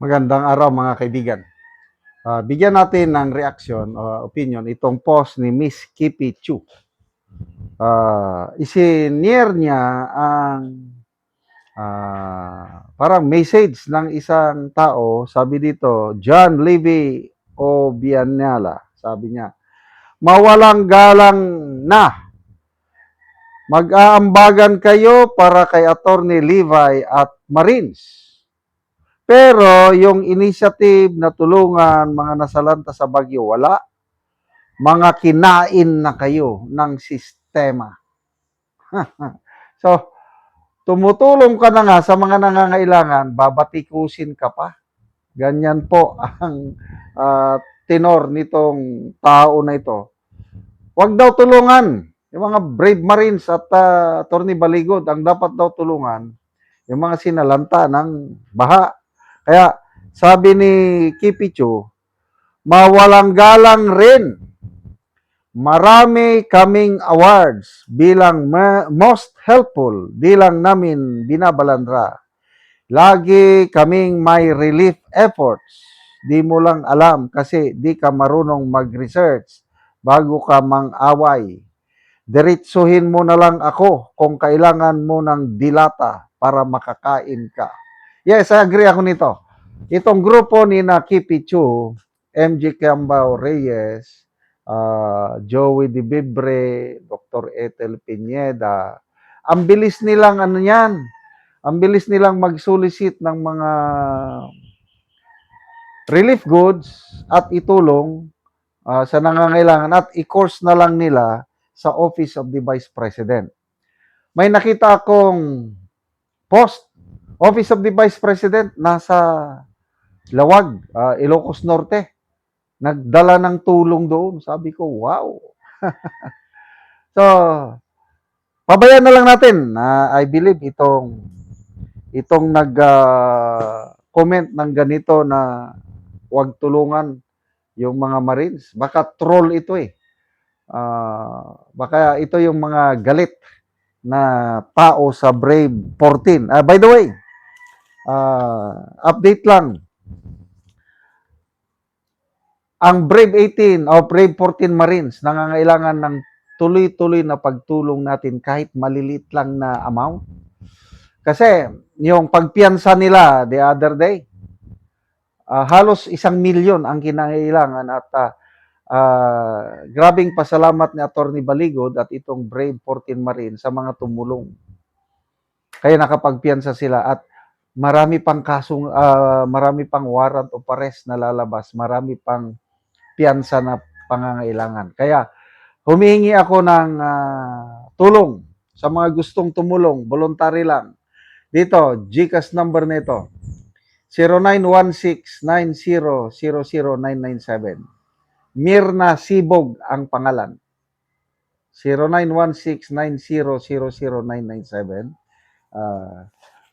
Magandang araw mga kaibigan. Bigyan natin ng reaksyon o opinion itong post ni Miss Kippy Chu. Isinier niya ang parang message ng isang tao, sabi dito, John Levy Obianala, sabi niya, mawalang galang na, mag-aambagan kayo para kay Attorney Levi at Marines. Pero yung initiative na tulungan mga nasalanta sa bagyo, wala. Mga kinain na kayo ng sistema. So, tumutulong ka na nga sa mga nangangailangan, babatikusin ka pa. Ganyan po ang tenor nitong tao na ito. Huwag daw tulungan. Yung mga brave Marines at Attorney Baligod, ang dapat daw tulungan, yung mga sinalanta ng baha. Kaya sabi ni Kipicho, mawalang galang rin. Marami kaming awards bilang most helpful, di lang namin binabalandra. Lagi kaming may relief efforts. Di mo lang alam kasi di ka marunong mag-research bago ka mang-away. Diretsuhin mo na lang ako kung kailangan mo ng dilata para makakain ka. Yes, I agree ako nito. Itong grupo ni Kippy Chu, MJ Cambao Reyes, Joey De Bibre, Dr. Ethel Pineda, ang bilis nilang ang bilis nilang mag-solicit ng mga relief goods at itulong sa nangangailangan at i-course na lang nila sa Office of the Vice President. May nakita akong post, Office of the Vice President, nasa Lawag, Ilocos Norte. Nagdala ng tulong doon. Sabi ko, wow. So, pabayaan na lang natin. I believe itong nag-comment ng ganito na huwag tulungan yung mga Marines. Baka troll ito eh. Baka ito yung mga galit na tao sa Brave 14. By the way, update lang. Ang Brave 18 o Brave 14 Marines nangangailangan ng tuloy-tuloy na pagtulong natin kahit maliliit lang na amount. Kasi yung pagpiyansa nila the other day, halos 1,000,000 ang kinangailangan at grabing pasalamat ni Attorney Baligod at itong Brave 14 Marines sa mga tumulong. Kaya nakapagpiyansa sila at marami pang kasong marami pang warrant of arrest na lalabas, marami pang piyansa na pangangailangan. Kaya humihingi ako ng tulong sa mga gustong tumulong, voluntary lang. Dito, GCash number nito, 0916-9000-997. Mirna Sibog ang pangalan. 0916-9000-997.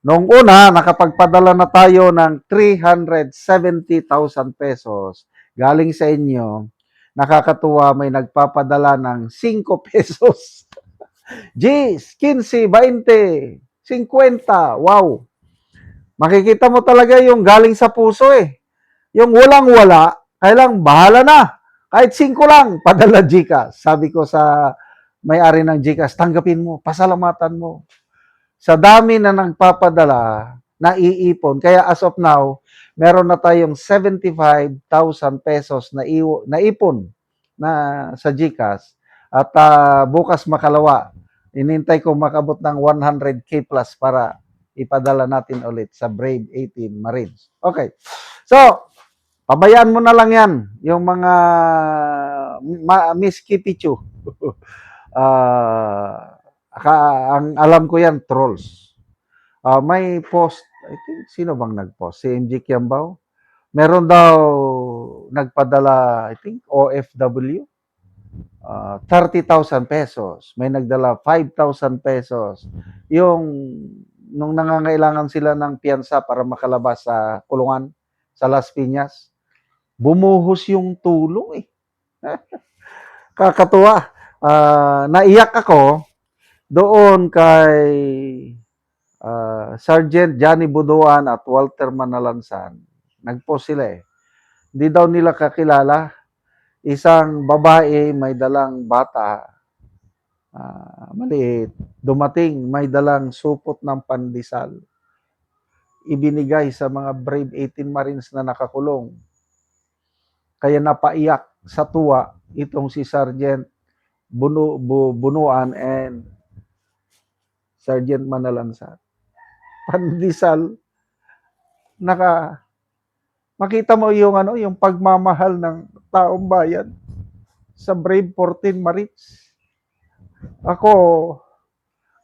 Noong una, nakapagpadala na tayo ng 370,000 pesos. Galing sa inyo, nakakatuwa, may nagpapadala ng 5 pesos. Jeez, 15, 20, 50. Wow. Makikita mo talaga yung galing sa puso eh. Yung walang-wala, kailang bahala na. Kahit 5 lang, padala GCash. Sabi ko sa may-ari ng GCash, tanggapin mo, pasalamatan mo. Sa dami na nagpapadala, naiipon. Kaya as of now, meron na tayong 75,000 pesos na naipon na sa GCash. At bukas makalawa, inintay ko makabot ng 100K plus para ipadala natin ulit sa Brave 18 Marines. Okay. So, pabayaan mo na lang yan, yung mga Miss Kipichu. Ang alam ko yan, trolls. May post, I think, sino bang nag-post? Si MJ Kiambao? Meron daw nagpadala, I think, OFW. 30,000 pesos. May nagdala 5,000 pesos. Nung nangangailangan sila ng piyansa para makalabas sa kulungan sa Las Piñas, bumuhos yung tulong eh. Kakatuwa. Naiyak ako doon kay Sergeant Johnny Buduan at Walter Manalansan. nag-post sila eh. Hindi daw nila kakilala. Isang babae may dalang bata, maliit, dumating, may dalang supot ng pandesal. Ibinigay sa mga brave 18 Marines na nakakulong. Kaya napaiyak sa tuwa itong si Sergeant Bunuan and Sergeant Manalansan. Pandesal, makita mo yung yung pagmamahal ng taong bayan sa brave 14 Marines. Ako,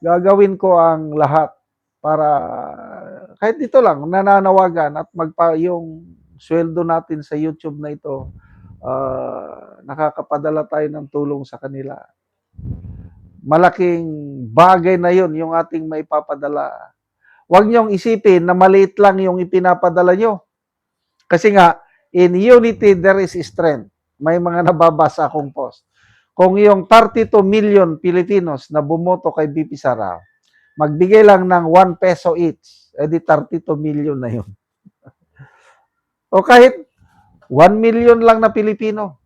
gagawin ko ang lahat para kahit dito lang nananawagan at yung sweldo natin sa YouTube na ito, nakakapadala tayo ng tulong sa kanila. Malaking bagay na yun yung ating maipapadala. Huwag niyong isipin na maliit lang yung ipinapadala nyo. Kasi nga, in unity there is strength. May mga nababasa akong post. Kung yung 32 million Filipinos na bumoto kay BP Sara, magbigay lang ng 1 peso each, edi 32 million na yun. O kahit 1 million lang na Pilipino,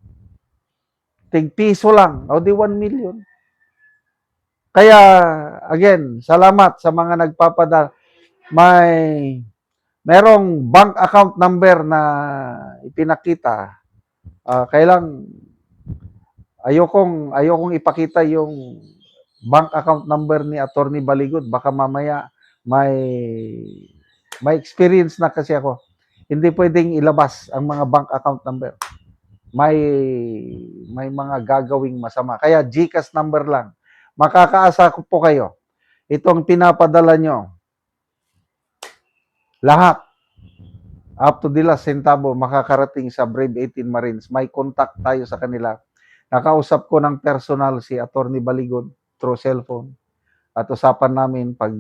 tig piso lang, o di 1 million. Kaya, again, salamat sa mga nagpapadala. Merong bank account number na ipinakita. Kailang ayokong ipakita yung bank account number ni Attorney Baligod. Baka mamaya may experience na kasi ako. Hindi pwedeng ilabas ang mga bank account number. May mga gagawing masama. Kaya GCash number lang. Makakaasa ko po kayo. Itong pinapadala nyo, lahat, up to the last centavo, makakarating sa Brave 18 Marines. May contact tayo sa kanila. Nakausap ko ng personal si Attorney Baligod through cellphone. At usapan namin pag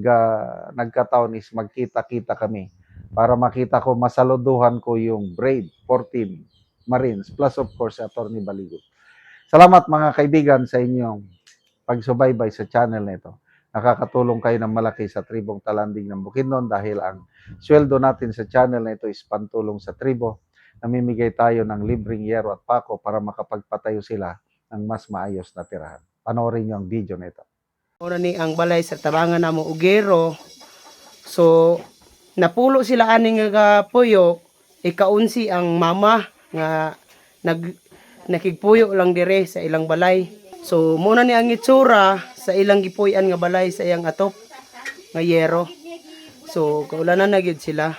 nagkataon is magkita-kita kami para makita ko, masaluduhan ko yung Brave 14 Marines plus of course si Attorney Baligod. Salamat mga kaibigan sa inyong pagsubaybay sa channel na ito. Nakakatulong kayo ng malaki sa tribong Talanding ng Bukidnon dahil ang sweldo natin sa channel na ito is pantulong sa tribo. Namimigay tayo ng libreng yero at pako para makapagpatayo sila ng mas maayos na tirahan. Panoorin niyo ang video na ito. Una ni ang balay sa tabangan na mo ugero. So napulo sila aning nga puyo, ikaunsi ang mama nga nakigpuyo lang dire sa ilang balay. So muna ni ang itsura sa ilang gipuy-an nga balay sa iyang atop nga yero. So kaulanan na gyud sila.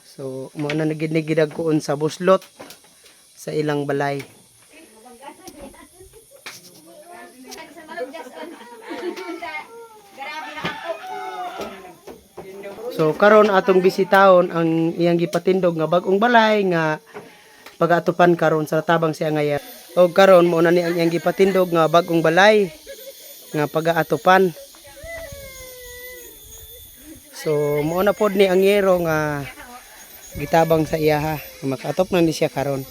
So muna na gid gidagkuon sa buslot sa ilang balay. So karon atong bisitahon ang iyang gipatindog nga bag-ong balay nga pag-atupan karon sa tabang siya nga yero. O karon mo na ni ang iyang gipatindog nga bag-ong balay nga pag-atupan. So mo na pod ni ang yero nga gitabang sa iya ha. Makaatop na ni siya karon.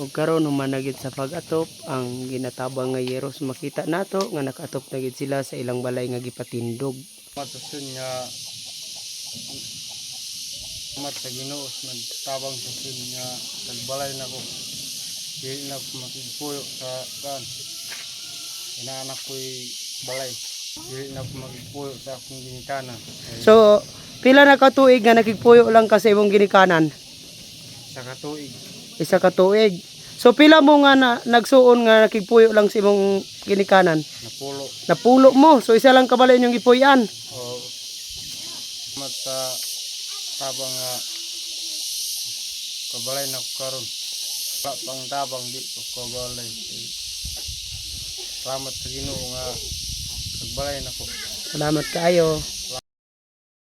O karon humanagid sa pag-atop ang ginatabang nga yeros, makita nato nga nakaatop na gid sila sa ilang balay nga gipatindog. Matasun nga mat sa Ginoo nagtabang sa sun nga nagbalay na ko. Dili na ko makigpuyo sa kan. Inaanak ko'y balay. Dili na ko makigpuyo sa akong ginikanan. So pila na ka tuig nga nakigpuyo lang ka sa imong ginikanan? Sa katuig. Isa ka tuig. So pila mo nga nagsuon nga nakigpuyo lang sa imong ginikanan? napulo. Napulo mo. So isa lang kabalay yung ipuyan. O mat sa tabang nga kabalay na ko karon. Wala pang tabang di ko kabalay. Salamat sa Ginoo nga nagbalay na ko. Salamat kaayo.